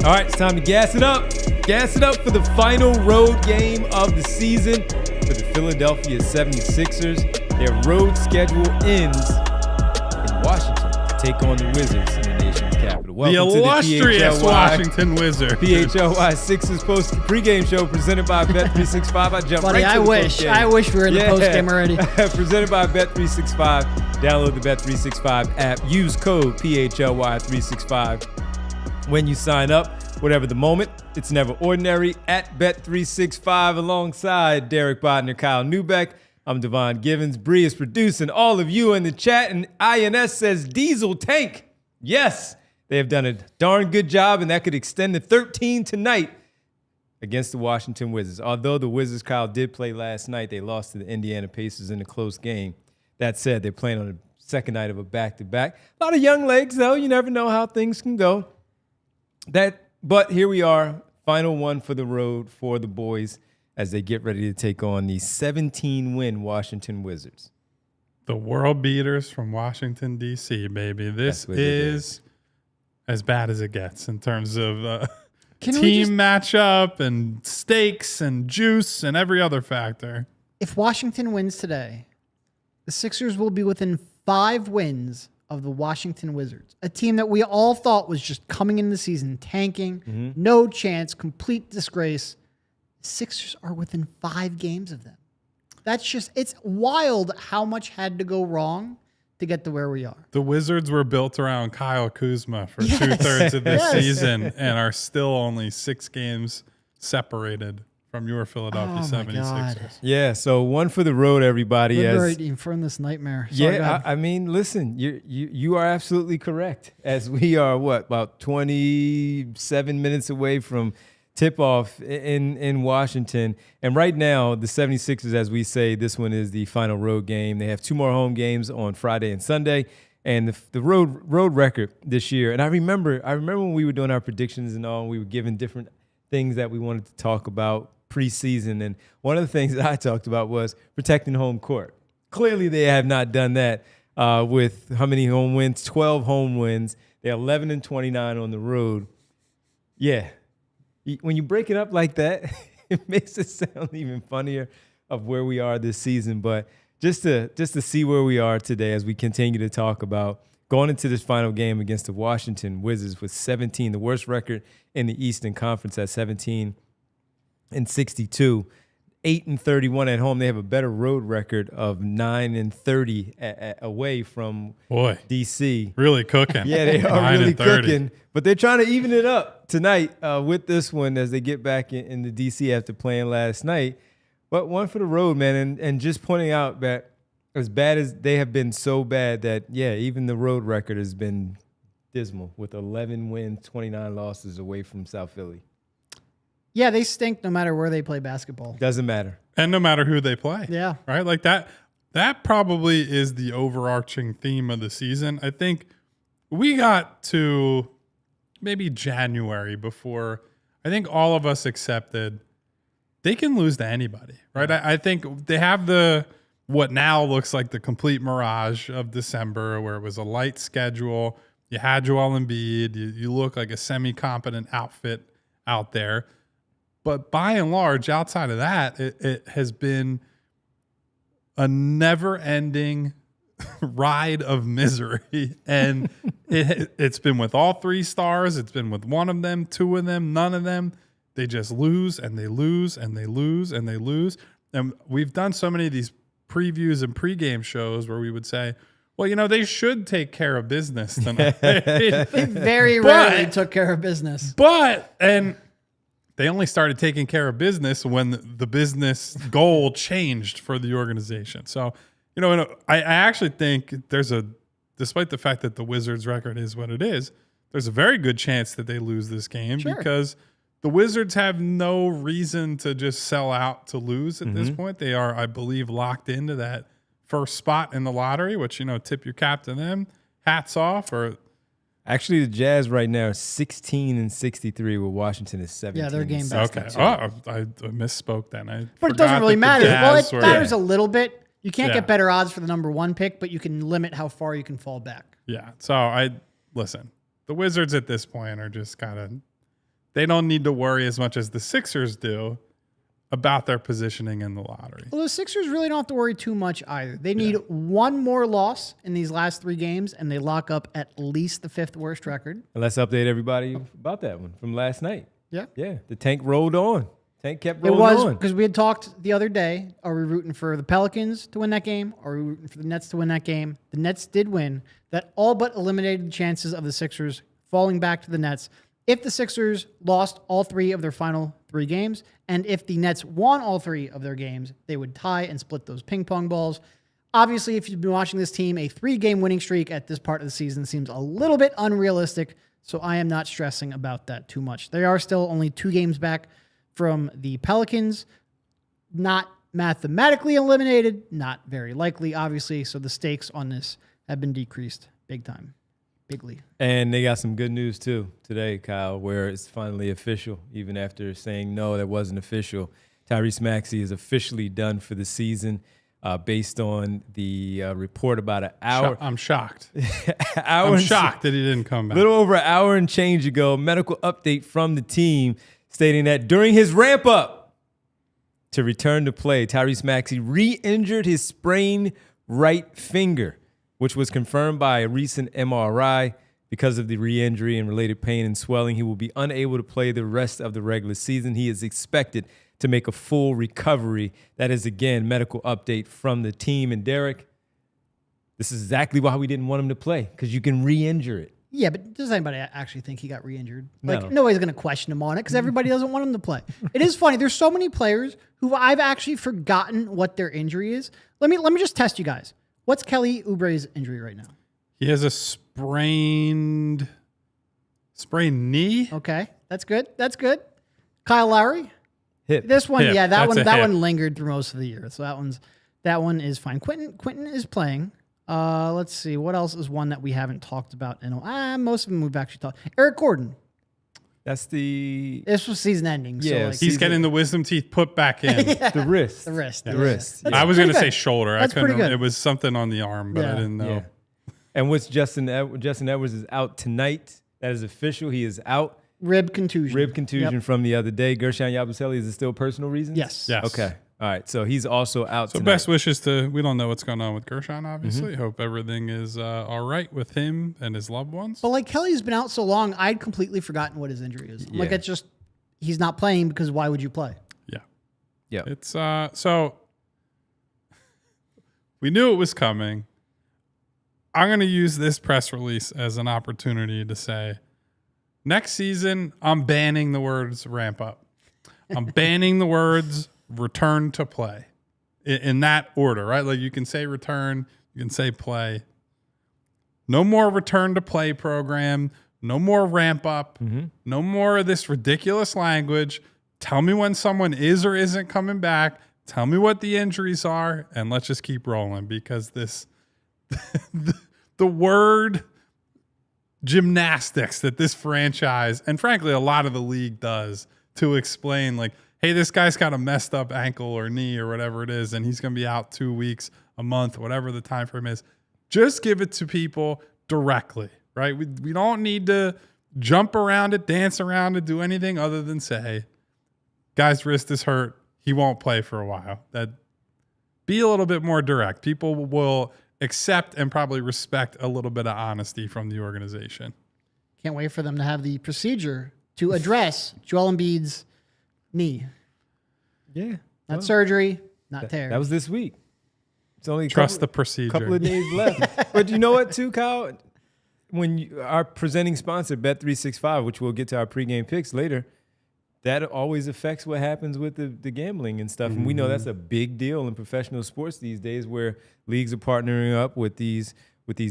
All right, it's time to gas it up. Gas it up for the final road game of the season for the Philadelphia 76ers. Their road schedule ends in Washington to take on the Wizards in the nation's capital. Welcome the illustrious Washington Wizards. PHLY Sixers pregame show presented by Bet365. I jumped Buddy, right to the postgame. I wish we were in the postgame already. Presented by Bet365. Download the Bet365 app. Use code PHLY365 when you sign up. Whatever the moment, it's never ordinary. At Bet365 alongside Derek Bodner, Kyle Newbeck. I'm Devon Givens. Bree is producing all of you in the chat. And INS says diesel tank. Yes, they have done a darn good job, and that could extend to 13 tonight against the Washington Wizards. Although the Wizards, Kyle, did play last night, they lost to the Indiana Pacers in a close game. That said, they're playing on the second night of a back-to-back. A lot of young legs, though. You never know how things can go. But here we are, final one for the road for the boys as they get ready to take on the 17-win Washington Wizards. The world beaters from Washington, D.C., baby. This is as bad as it gets in terms of team matchup and stakes and juice and every other factor. If Washington wins today, the Sixers will be within 5 wins of the Washington Wizards, a team that we all thought was just coming into the season, tanking, no chance, complete disgrace. The Sixers are within 5 games of them. It's wild how much had to go wrong to get to where we are. The Wizards were built around Kyle Kuzma for 2/3 of this season and are still only 6 games separated from your Philadelphia 76ers. Yeah, so one for the road, everybody. Liberating from this nightmare. Sorry, I mean, listen, you are absolutely correct. As we are, about 27 minutes away from tip-off in Washington. And right now, the 76ers, as we say, this one is the final road game. They have 2 more home games on Friday and Sunday. And the road record this year, and I remember when we were doing our predictions and all, we were given different things that we wanted to talk about preseason, and one of the things that I talked about was protecting home court. Clearly, they have not done that with how many home wins? 12 home wins. They're 11-29 on the road. Yeah, when you break it up like that, it makes it sound even funnier of where we are this season. But just to see where we are today as we continue to talk about going into this final game against the Washington Wizards with 17, the worst record in the Eastern Conference at 17-62, 8-31 at home. They have a better road record of 9-30 away from DC. Really cooking. Yeah, they are really cooking. But they're trying to even it up tonight with this one as they get back in the DC after playing last night. But one for the road, man, and just pointing out that as bad as they have been, so bad that, yeah, even the road record has been dismal with 11 wins, 29 losses away from South Philly. Yeah, they stink no matter where they play basketball. Doesn't matter. And no matter who they play. Yeah. Right? Like that probably is the overarching theme of the season. I think we got to maybe January before I think all of us accepted they can lose to anybody, right? I think they have what now looks like the complete mirage of December where it was a light schedule. You had Joel Embiid. You look like a semi-competent outfit out there. But by and large, outside of that, it has been a never-ending ride of misery. And it's been with all 3 stars. It's been with one of them, 2 of them, none of them. They just lose and they lose and they lose and they lose. And we've done so many of these previews and pregame shows where we would say, well, they should take care of business tonight. They very rarely took care of business. And they only started taking care of business when the business goal changed for the organization. So, I actually think despite the fact that the Wizards record is what it is, there's a very good chance that they lose this game because the Wizards have no reason to just sell out to lose at this point. They are, I believe, locked into that first spot in the lottery, which, tip your cap to them. Hats off. Actually, the Jazz right now are 16-63, where Washington is 17. Yeah, their game back. Okay. Oh, I misspoke then. But it doesn't really matter. Well, it matters a little bit. You can't get better odds for the number 1 pick, but you can limit how far you can fall back. Yeah. So listen. The Wizards at this point are just they don't need to worry as much as the Sixers do about their positioning in the lottery. Well, the Sixers really don't have to worry too much either. They need one more loss in these last 3 games, and they lock up at least the 5th worst record. And let's update everybody about that one from last night. Yeah. Yeah, the tank rolled on. Tank kept It rolling was on. because we had talked the other day. Are we rooting for the Pelicans to win that game? Or are we rooting for the Nets to win that game? The Nets did win. That all but eliminated the chances of the Sixers falling back to the Nets. If the Sixers lost all 3 of their final 3 games, and if the Nets won all 3 of their games, they would tie and split those ping pong balls. Obviously, if you've been watching this team, a 3-game winning streak at this part of the season seems a little bit unrealistic, so I am not stressing about that too much. They are still only 2 games back from the Pelicans, not mathematically eliminated, not very likely, obviously. So the stakes on this have been decreased big time, bigly. And they got some good news too today, Kyle, where it's finally official. Even after saying no, that wasn't official. Tyrese Maxey is officially done for the season, based on the report about an hour. I'm shocked. I'm shocked that he didn't come back. A little over an hour and change ago, medical update from the team stating that during his ramp up to return to play, Tyrese Maxey re-injured his sprained right finger, which was confirmed by a recent MRI. Because of the re-injury and related pain and swelling, he will be unable to play the rest of the regular season. He is expected to make a full recovery. That is, again, medical update from the team. And Derek, this is exactly why we didn't want him to play, because you can re-injure it. Yeah, but does anybody actually think he got re-injured? No. Like, nobody's going to question him on it because everybody doesn't want him to play. It is funny. There's so many players who I've actually forgotten what their injury is. Let me just test you guys. What's Kelly Oubre's injury right now? He has a sprained knee. Okay, that's good. That's good. Kyle Lowry. Hip. This one, Hip. yeah, That's a that hip. one lingered through most of the year. So that one is fine. Quentin is playing. Let's see. What else is one that we haven't talked about? Most of them we've actually talked. Eric Gordon. That's the This was season ending. Yeah, so like, He's getting the wisdom teeth put back in. the wrist. the wrist. The wrist. That's I was pretty going to say good. shoulder. That's I couldn't. pretty good. It was something on the arm, but I Yeah. didn't know. Yeah. And what's Justin Edwards is out tonight. That is official. He is out. Rib contusion. From the other day. Gershon Yabusele, is it still personal reasons? Yes. Yes. Okay. All right. So he's also out So tonight. best wishes to. We don't know what's going on with Gershon. Obviously, Mm-hmm. hope everything is all right with him and his loved ones. But like Kelly's been out so long, I'd completely forgotten what his injury is. Like Yeah. it's just he's not playing because why would you play? Yeah. Yeah. It's so we knew it was coming. I'm going to use this press release as an opportunity to say, next season, I'm banning the words ramp up. I'm banning the words return to play in that order, right? Like you can say return, you can say play. No more return to play program. No more ramp up. No more of this ridiculous language. Tell me when someone is or isn't coming back. Tell me what the injuries are, and let's just keep rolling because this the word gymnastics that this franchise and frankly a lot of the league does to explain like, hey, this guy's got a messed up ankle or knee or whatever it is, and he's going to be out 2 weeks, a month, whatever the time frame is. Just give it to people directly, right? We don't need to jump around it, dance around it, do anything other than say, guy's wrist is hurt. He won't play for a while. That be a little bit more direct. People will accept and probably respect a little bit of honesty from the organization. Can't wait for them to have the procedure to address Joel Embiid's knee. Yeah. Not surgery, not tear. That was this week. It's only Trust the procedure. couple of days left. But you know what, too, Kyle? When our presenting sponsor, Bet365, which we'll get to our pregame picks later, that always affects what happens with the gambling and stuff. And we know that's a big deal in professional sports these days, where leagues are partnering up with these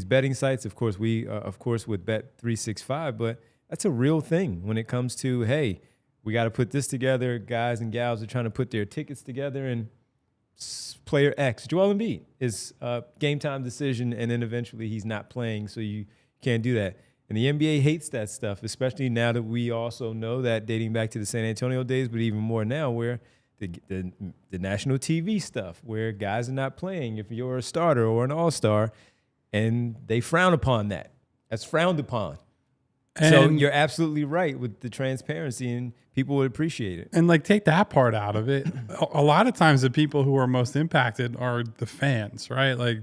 betting sites. Of course, with Bet365, but that's a real thing when it comes to, hey, we got to put this together. Guys and gals are trying to put their tickets together, and player X, Joel Embiid, is a game time decision, and then eventually he's not playing, so you can't do that. And the NBA hates that stuff, especially now that we also know that dating back to the San Antonio days, but even more now, where the national TV stuff, where guys are not playing if you're a starter or an all-star, and they frown upon that. That's frowned upon. So And you're absolutely right with the transparency, and people would appreciate it. And like, take that part out of it. A lot of times the people who are most impacted are the fans, right? Like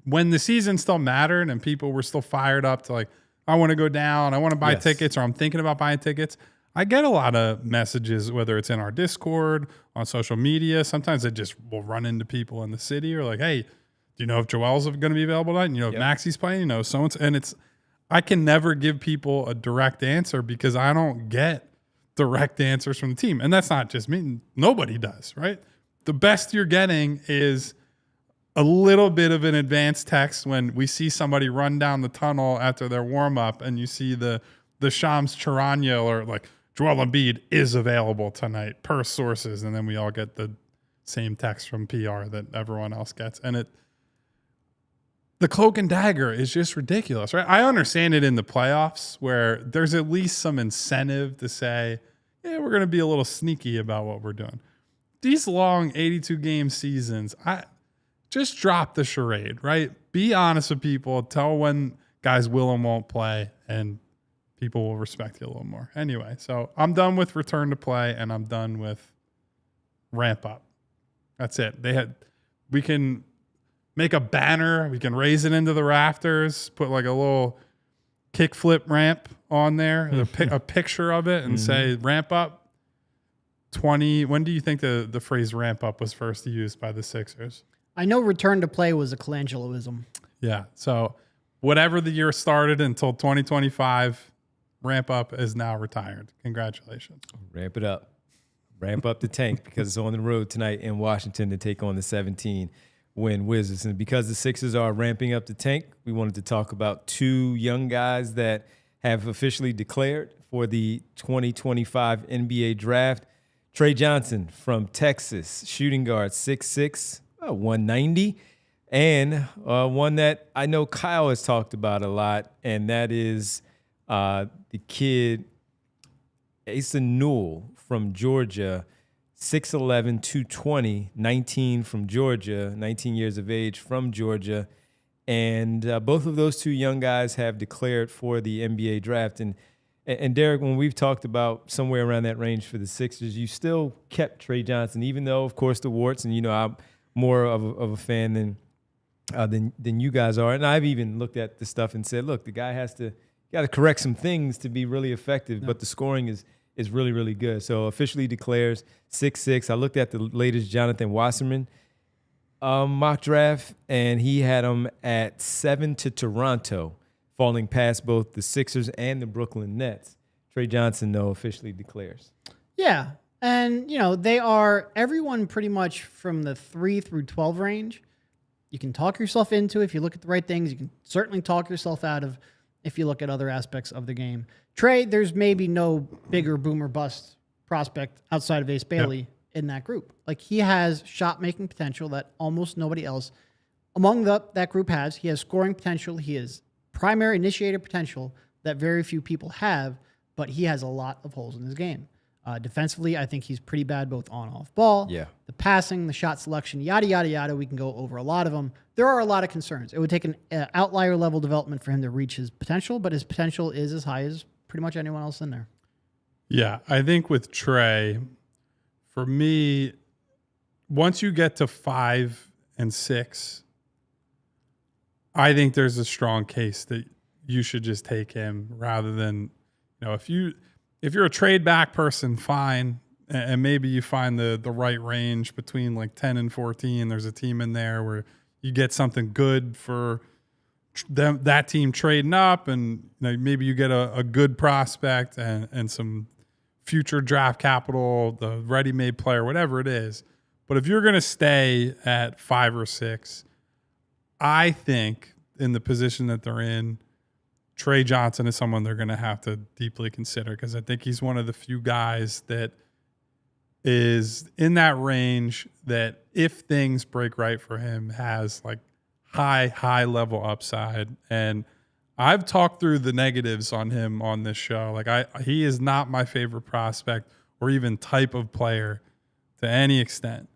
when the season still mattered and people were still fired up to like, I want to go down, I want to buy Yes. tickets, or I'm thinking about buying tickets. I get a lot of messages, whether it's in our Discord, on social media. Sometimes I just will run into people in the city or like, hey, do you know if Joel's going to be available tonight? And you know, if Maxi's playing, you know, so-and-so. And I can never give people a direct answer because I don't get direct answers from the team. And that's not just me. Nobody does, right? The best you're getting is a little bit of an advanced text when we see somebody run down the tunnel after their warm up and you see the Shams Charania or like Joel Embiid is available tonight per sources. And then we all get the same text from PR that everyone else gets. And the cloak and dagger is just ridiculous, right? I understand it in the playoffs where there's at least some incentive to say, yeah, we're going to be a little sneaky about what we're doing. These long 82-game seasons, just drop the charade, right? Be honest with people. Tell when guys will and won't play, and people will respect you a little more. Anyway, so I'm done with return to play, and I'm done with ramp up. That's it. We can make a banner. We can raise it into the rafters, put like a little kickflip ramp on there, a picture of it, and say ramp up 20. When do you think the phrase ramp up was first used by the Sixers? I know return to play was a Colangeloism. Yeah. So whatever the year started until 2025, ramp up is now retired. Congratulations. Ramp it up. Ramp up the tank because it's on the road tonight in Washington to take on the 17-win Wizards. And because the Sixers are ramping up the tank, we wanted to talk about two young guys that have officially declared for the 2025 NBA draft. Tre Johnson from Texas, shooting guard, 6'6", 190. And one that I know Kyle has talked about a lot, and that is the kid Asa Newell from Georgia, 6'11", 220, 19 from Georgia, 19 years of age from Georgia. And both of those two young guys have declared for the NBA draft. And Derek, when we've talked about somewhere around that range for the Sixers, you still kept Tre Johnson, even though, of course, the warts, and you know, I'm more of a fan than you guys are. And I've even looked at the stuff and said, look, the guy got to correct some things to be really effective, but the scoring is really, really good. So officially declares 6'6". I looked at the latest Jonathan Wasserman mock draft, and he had him at 7 to Toronto, falling past both the Sixers and the Brooklyn Nets. Tre Johnson, though, officially declares. Yeah. And, you know, they are everyone pretty much from the 3 through 12 range. You can talk yourself into if you look at the right things. You can certainly talk yourself out of if you look at other aspects of the game. Tre, there's maybe no bigger boom or bust prospect outside of Ace Bailey in that group. Like, he has shot-making potential that almost nobody else among that group has. He has scoring potential. He has primary initiator potential that very few people have, but he has a lot of holes in his game. Defensively, I think he's pretty bad both on and off ball. Yeah. The passing, the shot selection, yada, yada, yada. We can go over a lot of them. There are a lot of concerns. It would take an outlier level development for him to reach his potential, but his potential is as high as pretty much anyone else in there. Yeah, I think with Tre, for me, once you get to 5 and 6, I think there's a strong case that you should just take him rather than, you know, if you're a trade back person, fine. And maybe you find the right range between like 10 and 14. There's a team in there where you get something good for that team trading up, and you know, maybe you get a good prospect and some future draft capital, the ready-made player, whatever it is. But if you're going to stay at 5 or 6, I think in the position that they're in, Tre Johnson is someone they're going to have to deeply consider, because I think he's one of the few guys that is in that range that if things break right for him has like high level upside. And I've talked through the negatives on him on this show. Like he is not my favorite prospect or even type of player to any extent.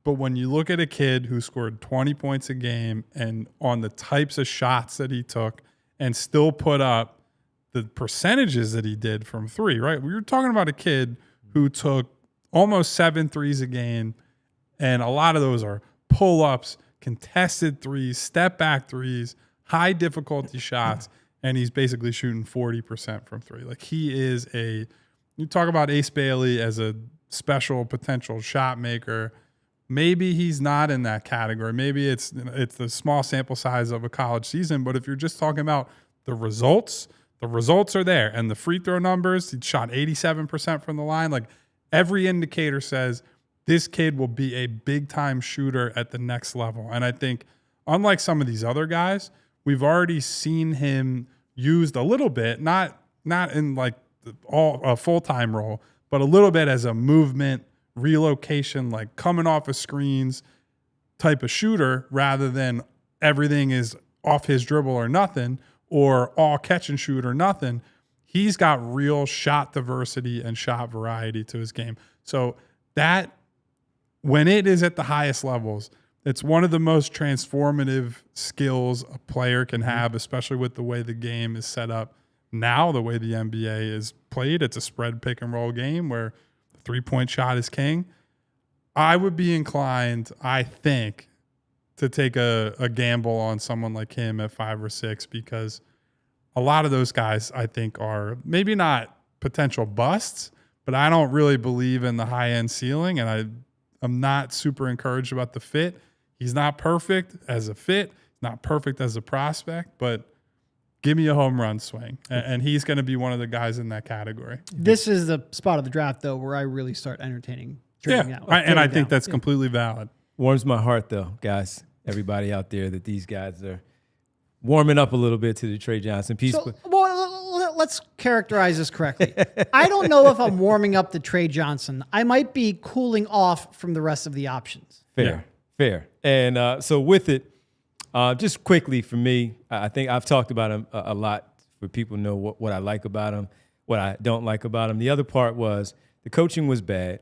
But when you look at a kid who scored 20 points a game and on the types of shots that he took and still put up the percentages that he did from three, right? We were talking about a kid who took almost 7 threes a game, and a lot of those are pull-ups, contested threes, step-back threes, high difficulty shots, and he's basically shooting 40% from three. Like, he is you talk about Ace Bailey as a special potential shot maker. Maybe he's not in that category. Maybe it's the small sample size of a college season, but if you're just talking about the results are there. And the free throw numbers, he shot 87% from the line. Like, every indicator says this kid will be a big-time shooter at the next level. And I think, unlike some of these other guys, we've already seen him used a little bit, not in like a full-time role, but a little bit as a movement, relocation, like coming off of screens type of shooter, rather than everything is off his dribble or nothing, or all catch and shoot or nothing. He's got real shot diversity and shot variety to his game. So that, when it is at the highest levels, it's one of the most transformative skills a player can have, especially with the way the game is set up now, the way the NBA is played. It's a spread pick and roll game where the three-point shot is king. I would be inclined, I think, to take a gamble on someone like him at 5 or 6, because a lot of those guys, I think, are maybe not potential busts, but I don't really believe in the high-end ceiling, and I'm not super encouraged about the fit. He's not perfect as a fit, not perfect as a prospect, but give me a home run swing, and he's going to be one of the guys in that category. This is the spot of the draft, though, where I really start entertaining trading out. And I think that's completely valid. Warms my heart, though, guys, everybody out there, that these guys are warming up a little bit to the Tre Johnson piece. So, well, let's characterize this correctly. I don't know if I'm warming up to Tre Johnson. I might be cooling off from the rest of the options. Fair. And so with it, just quickly for me, I think I've talked about him a lot for people to know what I like about him, what I don't like about him. The other part was the coaching was bad.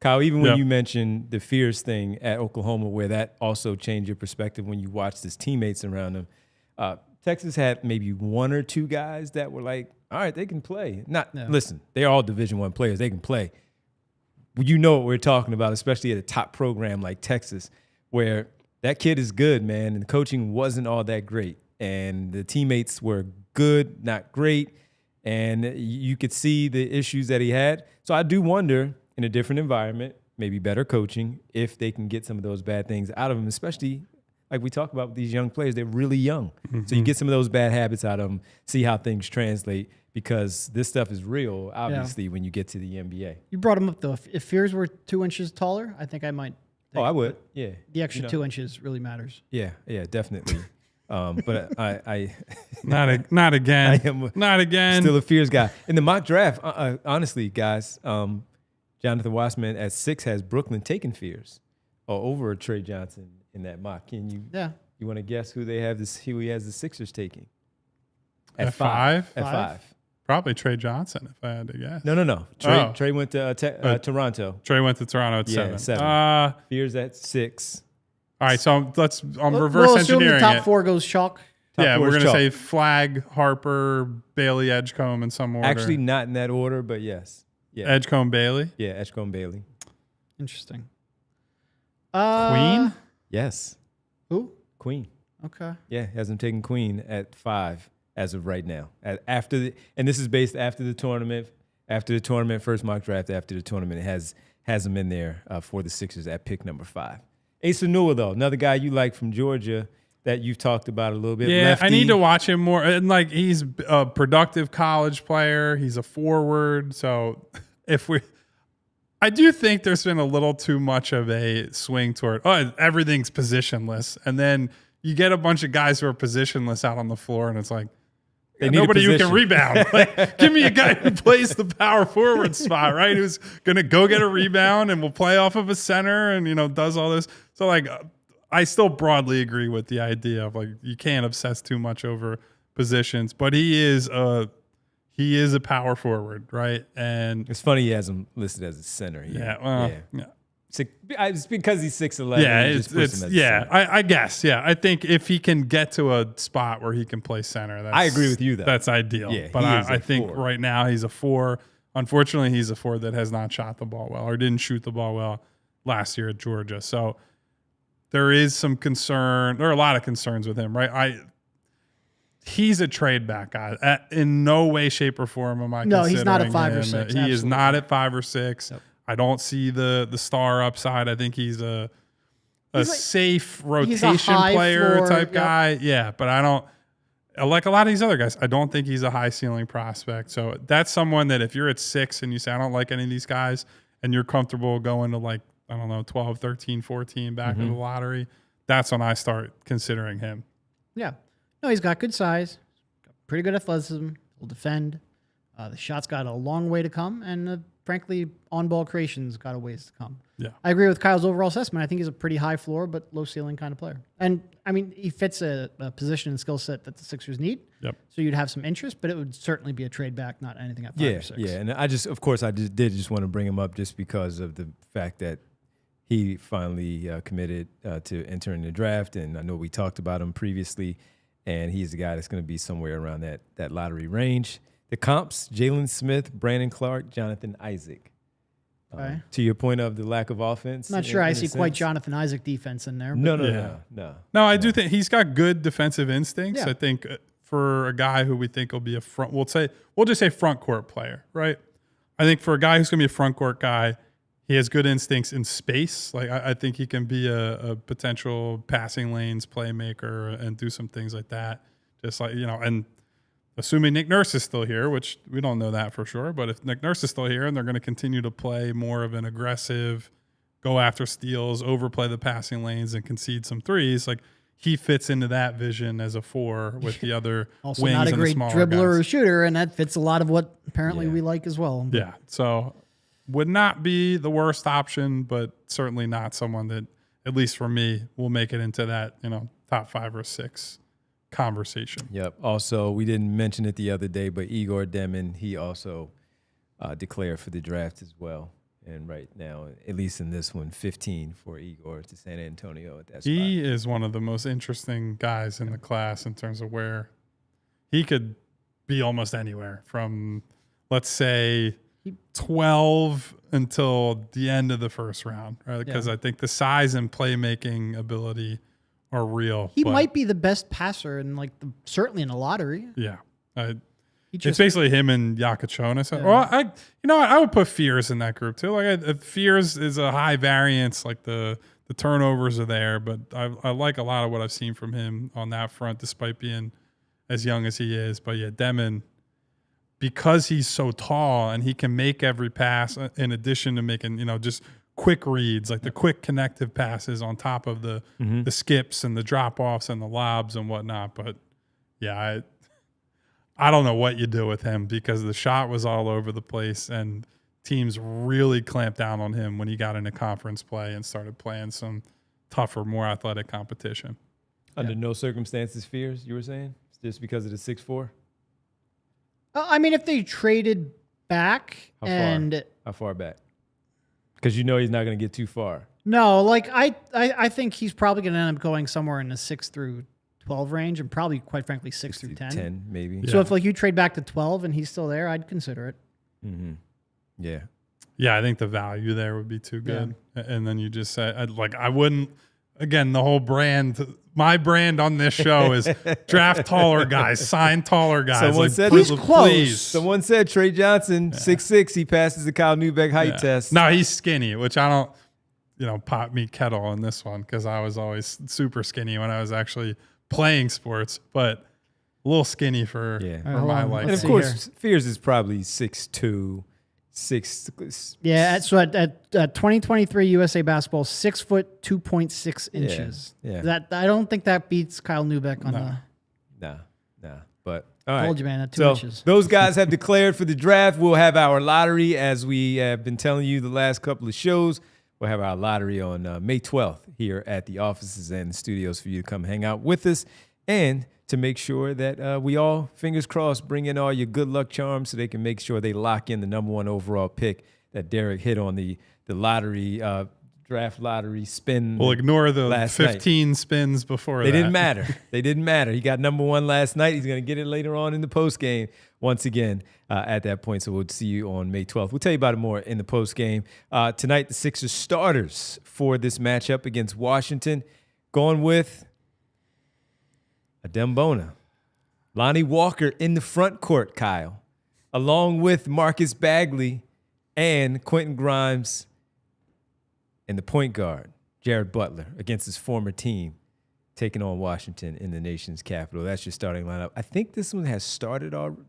Kyle, even when you mentioned the fears thing at Oklahoma, where that also changed your perspective when you watched his teammates around him, Texas had maybe 1 or 2 guys that were like, all right, they can play. Listen, they're all Division I players. They can play. You know what we're talking about, especially at a top program like Texas, where that kid is good, man, and the coaching wasn't all that great. And the teammates were good, not great, and you could see the issues that he had. So I do wonder, in a different environment, maybe better coaching, if they can get some of those bad things out of him, especially like we talk about with these young players. They're really young. Mm-hmm. So you get some of those bad habits out of them, see how things translate, because this stuff is real, obviously, when you get to the NBA. You brought him up, though. If Fears were 2 inches taller, I think I might. I would, yeah. The extra 2 inches really matters. Yeah, definitely. But I not again. Not again. Still a Fears guy. In the mock draft, honestly, guys, Jonathan Wassman at 6 has Brooklyn taking Fears over Tre Johnson in that mock. Can you? Yeah. You want to guess who they have? Who he has the Sixers taking? At 5? At 5. Probably Tre Johnson, if I had to guess. No. Tre went to Toronto. Tre went to Toronto at 7. 7. Fears at 6. All right, so I'm reverse we'll engineering the top it. 4 goes chalk. We're going to say Flag, Harper, Bailey, Edgecombe in some order. Actually, not in that order, but yes. Yeah. Edgecombe, Bailey? Yeah, Edgecombe, Bailey. Interesting. Queen? Yes. Who? Queen. Okay. Yeah, has him taking Queen at 5 as of right now. And this is based after the tournament. After the tournament, first mock draft after the tournament, it has him in there for the Sixers at pick number 5. Asa Newell, though, another guy you like from Georgia that you've talked about a little bit. Yeah, Lefty. I need to watch him more. And like, he's a productive college player. He's a forward. So I do think there's been a little too much of a swing toward, everything's positionless. And then you get a bunch of guys who are positionless out on the floor, and it's like, nobody who can rebound. Like, give me a guy who plays the power forward spot, right? Who's going to go get a rebound and will play off of a center and, does all this. So, like, I still broadly agree with the idea of, like, you can't obsess too much over positions. But he is a power forward, right? And it's funny he has him listed as a center. Yeah. It's because he's 6'11". Yeah, I guess. Yeah, I think if he can get to a spot where he can play center, I agree with you, though. That's ideal. Yeah, but I think 4. right now he's a 4. Unfortunately, he's a 4 that has not shot the ball well or didn't shoot the ball well last year at Georgia. So there is some concern. There are a lot of concerns with him, right? He's a trade back guy. In no way, shape, or form am I considering he's not a 5 or 6. He Absolutely. is not at 5 or 6. Nope. I don't see the star upside. I think he's a safe rotation player floor, type guy. Yeah, but I don't like a lot of these other guys. I don't think he's a high ceiling prospect. So that's someone that if you're at 6 and you say I don't like any of these guys and you're comfortable going to like, I don't know, 12, 13, 14 back in the lottery, that's when I start considering him. Yeah. No, he's got good size, got pretty good athleticism, will defend. The shot's got a long way to come, and frankly, on-ball creation's got a ways to come. Yeah. I agree with Kyle's overall assessment. I think he's a pretty high floor but low ceiling kind of player. And, I mean, he fits a position and skill set that the Sixers need. Yep. So you'd have some interest, but it would certainly be a trade back, not anything at 5 or 6. Yeah, and I just did want to bring him up just because of the fact that he finally committed to entering the draft, and I know we talked about him previously, and he's the guy that's going to be somewhere around that lottery range. The comps: Jalen Smith, Brandon Clark, Jonathan Isaac. Okay. To your point of the lack of offense, I'm not sure I see quite Jonathan Isaac defense in there. No. No, I do think he's got good defensive instincts. Yeah. I think for a guy who we think will be a we'll just say front court player, right? I think for a guy who's going to be a front court guy, he has good instincts in space. Like I think he can be a potential passing lanes playmaker and do some things like that. Just like, and assuming Nick Nurse is still here, which we don't know that for sure, but if Nick Nurse is still here and they're going to continue to play more of an aggressive, go after steals, overplay the passing lanes and concede some threes, like he fits into that vision as a 4 with the other Also wings not a and the great smaller dribbler guys. or shooter, and that fits a lot of what apparently we like as well. Yeah, so would not be the worst option, but certainly not someone that, at least for me, will make it into that, top 5 or 6 conversation. Yep. Also, we didn't mention it the other day, but Igor Demin, he also declared for the draft as well. And right now, at least in this one, 15 for Igor to San Antonio at that spot. He is one of the most interesting guys in the class in terms of where he could be almost anywhere from, let's say, 12 until the end of the first round, right? Because I think the size and playmaking ability are real. He might be the best passer in certainly in a lottery. Yeah. It's basically him and Yakachonis. Yeah. Well, I would put Fears in that group too. Like Fears is a high variance. Like the turnovers are there, but I like a lot of what I've seen from him on that front, despite being as young as he is. But yeah, Demin, because he's so tall and he can make every pass in addition to making, just quick reads, like the quick connective passes on top of the skips and the drop-offs and the lobs and whatnot. But yeah, I don't know what you do with him because the shot was all over the place and teams really clamped down on him when he got into conference play and started playing some tougher, more athletic competition. Under no circumstances fears, you were saying? Just because of the 6'4"? I mean, if they traded back How far back? Because he's not going to get too far. No, I think he's probably going to end up going somewhere in the 6 through 12 range and probably, quite frankly, 6 through 10. 10, maybe. So if you trade back to 12 and he's still there, I'd consider it. Mm-hmm. Yeah. Yeah, I think the value there would be too good. Yeah. And then you just say, I wouldn't, again, the whole brand, my brand on this show is draft taller guys, sign taller guys. Someone said he's close. Please. Someone said Tre Johnson, 6'6", he passes the Kyle Neubeck height test. No, he's skinny, which I don't, pot me kettle on this one because I was always super skinny when I was actually playing sports, but a little skinny for my life. And of course, Fears is probably 6'2", 6. Yeah, so at 2023 USA Basketball, 6 foot 2.6 inches. Yeah. That I don't think that beats Kyle Neubeck on the. Nah. But all right. Told you, man, at 2 inches. Those guys have declared for the draft. We'll have our lottery, as we have been telling you the last couple of shows. We'll have our lottery on May 12th here at the offices and the studios for you to come hang out with us and to make sure that we all, fingers crossed, bring in all your good luck charms so they can make sure they lock in the #1 overall pick that Derek hit on the lottery draft lottery spin. We'll ignore the last 15 spins before They that. didn't matter. They didn't matter. He got number one last night. He's going to get it later on in the post game once again at that point. So we'll see you on May 12th. We'll tell you about it more in the post game. Tonight, the Sixers starters for this matchup against Washington, going with Adem Bona, Lonnie Walker in the front court, Kyle, along with Marcus Bagley and Quentin Grimes and the point guard, Jared Butler, against his former team, taking on Washington in the nation's capital. That's your starting lineup. I think this one has started already.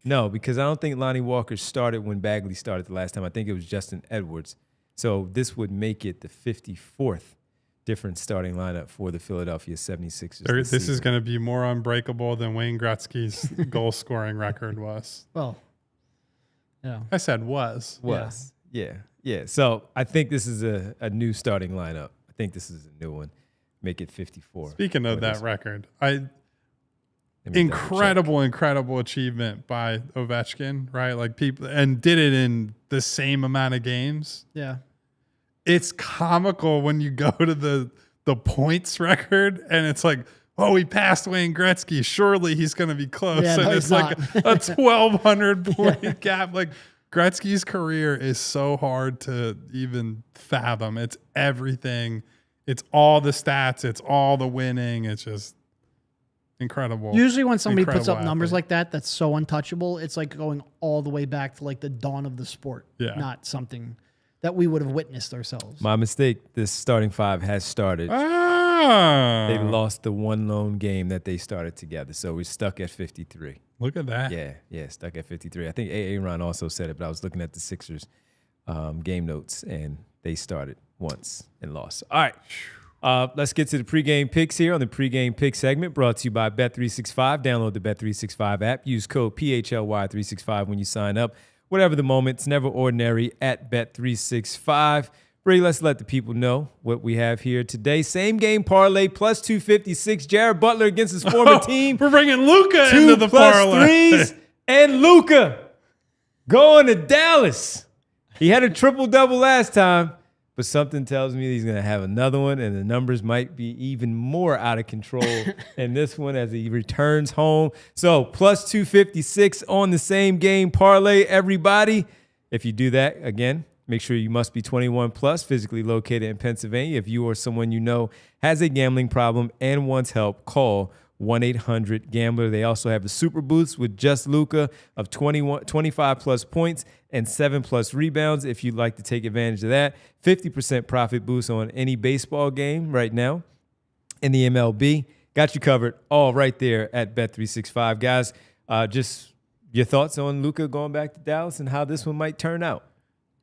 No, because I don't think Lonnie Walker started when Bagley started the last time. I think it was Justin Edwards. So this would make it the 54th different starting lineup for the Philadelphia 76ers. This is going to be more unbreakable than Wayne Gretzky's goal scoring record was. Well, yeah. I said was. Yeah. So I think this is a new starting lineup. I think this is a new one. Make it 54. Speaking of that record, incredible achievement by Ovechkin, right? Like people, and did it in the same amount of games. Yeah. It's comical when you go to the points record and it's like, oh, he passed Wayne Gretzky. Surely he's going to be close. Yeah, and no, it's like a 1,200 point gap. Like Gretzky's career is so hard to even fathom. It's everything. It's all the stats. It's all the winning. It's just incredible. Usually when somebody puts up Incredible numbers athlete. like that, that's so untouchable. It's like going all the way back to like the dawn of the sport. Yeah. Not something that we would have witnessed ourselves. My mistake. This starting five has started. They lost the one lone game that they started together. So we're stuck at 53. Look at that. Yeah, stuck at 53. I think Aaron also said it, but I was looking at the Sixers game notes, and they started once and lost. All right, let's get to the pregame picks here on the pregame pick segment, brought to you by Bet365. Download the Bet365 app. Use code PHLY365 when you sign up. Whatever the moment, it's never ordinary at Bet365. Brady, let's let the people know what we have here today. Same game parlay, plus 256. Jared Butler against his former team. We're bringing Luka into the parlay. 2 + 3s, and Luka going to Dallas. He had a triple-double last time, but something tells me he's going to have another one, and the numbers might be even more out of control in this one as he returns home. So plus 256 on the same game parlay, everybody. If you do that, again, make sure you must be 21 plus, physically located in Pennsylvania. If you or someone you know has a gambling problem and wants help, call 1-800-GAMBLER. They also have the Super Boosts with just Luka of 25 plus points and 7 plus rebounds. If you'd like to take advantage of that, 50% profit boost on any baseball game right now in the MLB. Got you covered all right there at Bet365. Guys, just your thoughts on Luka going back to Dallas and how this one might turn out.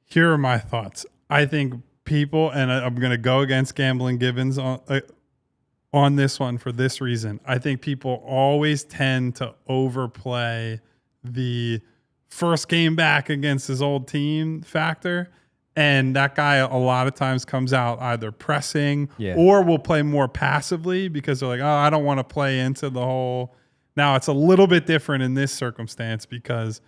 Here are my thoughts. I think people, and I'm going to go against Gambling Gibbons on this one for this reason. I think people always tend to overplay the first game back against his old team factor. And that guy a lot of times comes out either pressing or will play more passively because they're like, oh, I don't want to play into the whole. Now, it's a little bit different in this circumstance because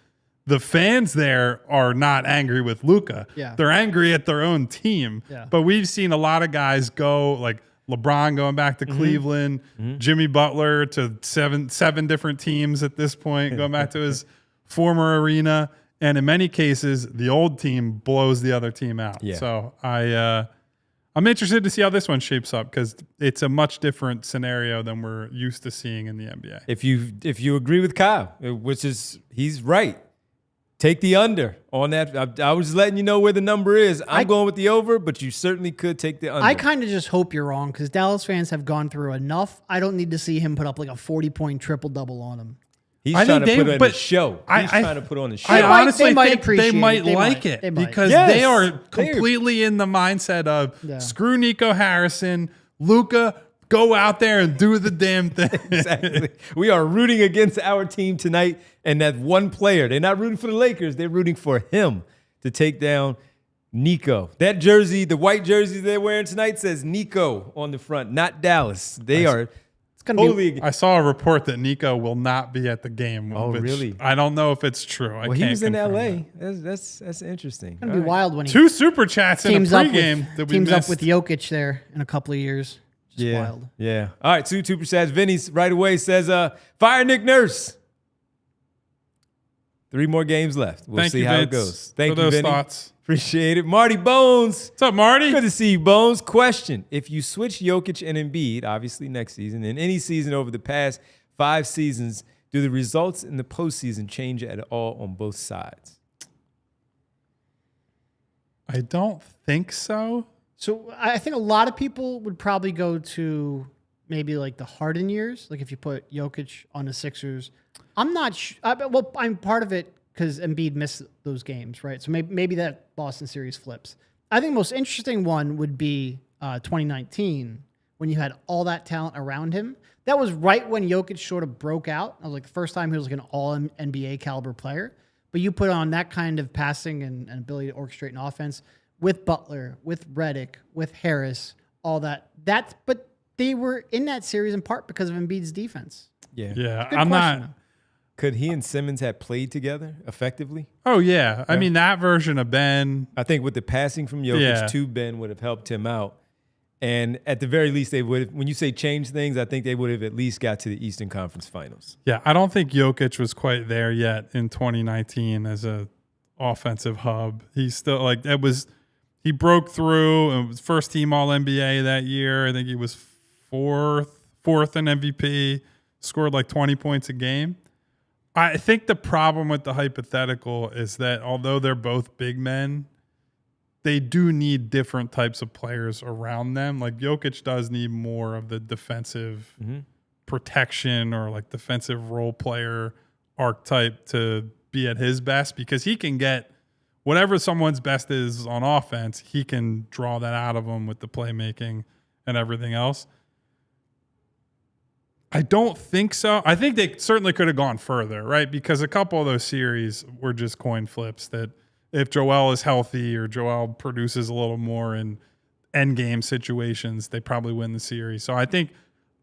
the fans there are not angry with Luka. Yeah. They're angry at their own team. Yeah. But we've seen a lot of guys go, like LeBron going back to Cleveland, Jimmy Butler to seven different teams at this point, going back to his former arena. And in many cases, the old team blows the other team out. Yeah. So I'm interested to see how this one shapes up because it's a much different scenario than we're used to seeing in the NBA. If you agree with Kyle, which is he's right, take the under on that. I was letting you know where the number is. I'm going with the over, but you certainly could take the under. I kind of just hope you're wrong because Dallas fans have gone through enough. I don't need to see him put up like a 40-point triple-double on him. He's trying to put on a show. He's trying to put on a show. I honestly think appreciate they might it. like it because Yes. they are completely in the mindset of screw Nico Harrison, Luka, go out there and do the damn thing. Exactly. We are rooting against our team tonight, and that one player. They're not rooting for the Lakers. They're rooting for him to take down Nico. That jersey, the white jersey they're wearing tonight says Nico on the front, not Dallas. It's gonna be. Totally. I saw a report that Nico will not be at the game. Oh, which really? I don't know if it's true. Well, he was in L.A. That's interesting. It's gonna be wild when he 2 super chats in a teams up pregame with that we teams missed. up with Jokic there in a couple of years. Just wild. Yeah. All right, 2 super chats. Vinny's right away says, fire Nick Nurse. 3 more games left. We'll see how it goes. Thank you, those Vinny. thoughts. Appreciate it. Marty Bones. What's up, Marty? Good to see you, Bones. Question. If you switch Jokic and Embiid, obviously next season, in any season over the past 5 seasons, do the results in the postseason change at all on both sides? I don't think so. So I think a lot of people would probably go to maybe like the Harden years. Like if you put Jokic on the Sixers, I'm not sure. Well, I'm part of it because Embiid missed those games, right? So maybe that Boston series flips. I think the most interesting one would be 2019 when you had all that talent around him. That was right when Jokic sort of broke out. I was like the first time he was like an all NBA caliber player. But you put on that kind of passing and ability to orchestrate an offense with Butler, with Redick, with Harris, all that. But they were in that series in part because of Embiid's defense. Yeah. Yeah, Good I'm question, not. though. Could he and Simmons have played together effectively? Oh, yeah. I mean, that version of Ben. I think with the passing from Jokic to Ben would have helped him out. And at the very least, they would have, when you say change things, I think they would have at least got to the Eastern Conference Finals. Yeah, I don't think Jokic was quite there yet in 2019 as a offensive hub. He's still like, he broke through and was first team All NBA that year. I think he was fourth in MVP, scored like 20 points a game. I think the problem with the hypothetical is that although they're both big men, they do need different types of players around them. Like Jokic does need more of the defensive protection or like defensive role player archetype to be at his best because he can get whatever someone's best is on offense, he can draw that out of them with the playmaking and everything else. I don't think so. I think they certainly could have gone further, right? Because a couple of those series were just coin flips that if Joel is healthy or Joel produces a little more in end game situations, they probably win the series. So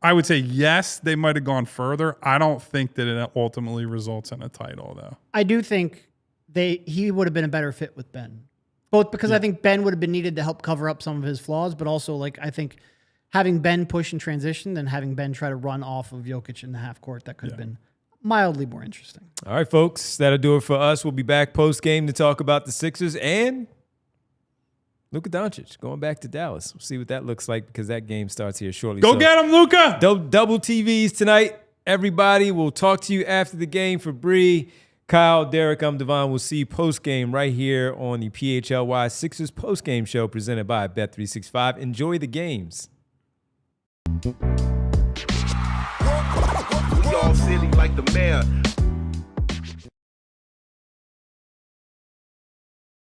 I would say yes, they might have gone further. I don't think that it ultimately results in a title, though. I do think he would have been a better fit with Ben. Both because I think Ben would have been needed to help cover up some of his flaws, but also like I think having Ben push and transition than having Ben try to run off of Jokic in the half court, that could have been mildly more interesting. All right, folks, that'll do it for us. We'll be back post-game to talk about the Sixers and Luka Doncic going back to Dallas. We'll see what that looks like because that game starts here shortly. Go get him, Luka! Double TVs tonight, everybody. We'll talk to you after the game. For Bree, Kyle, Derek, I'm Devon. We'll see you post-game right here on the PHLY Sixers post-game show presented by Bet365. Enjoy the games. We all silly like the mayor.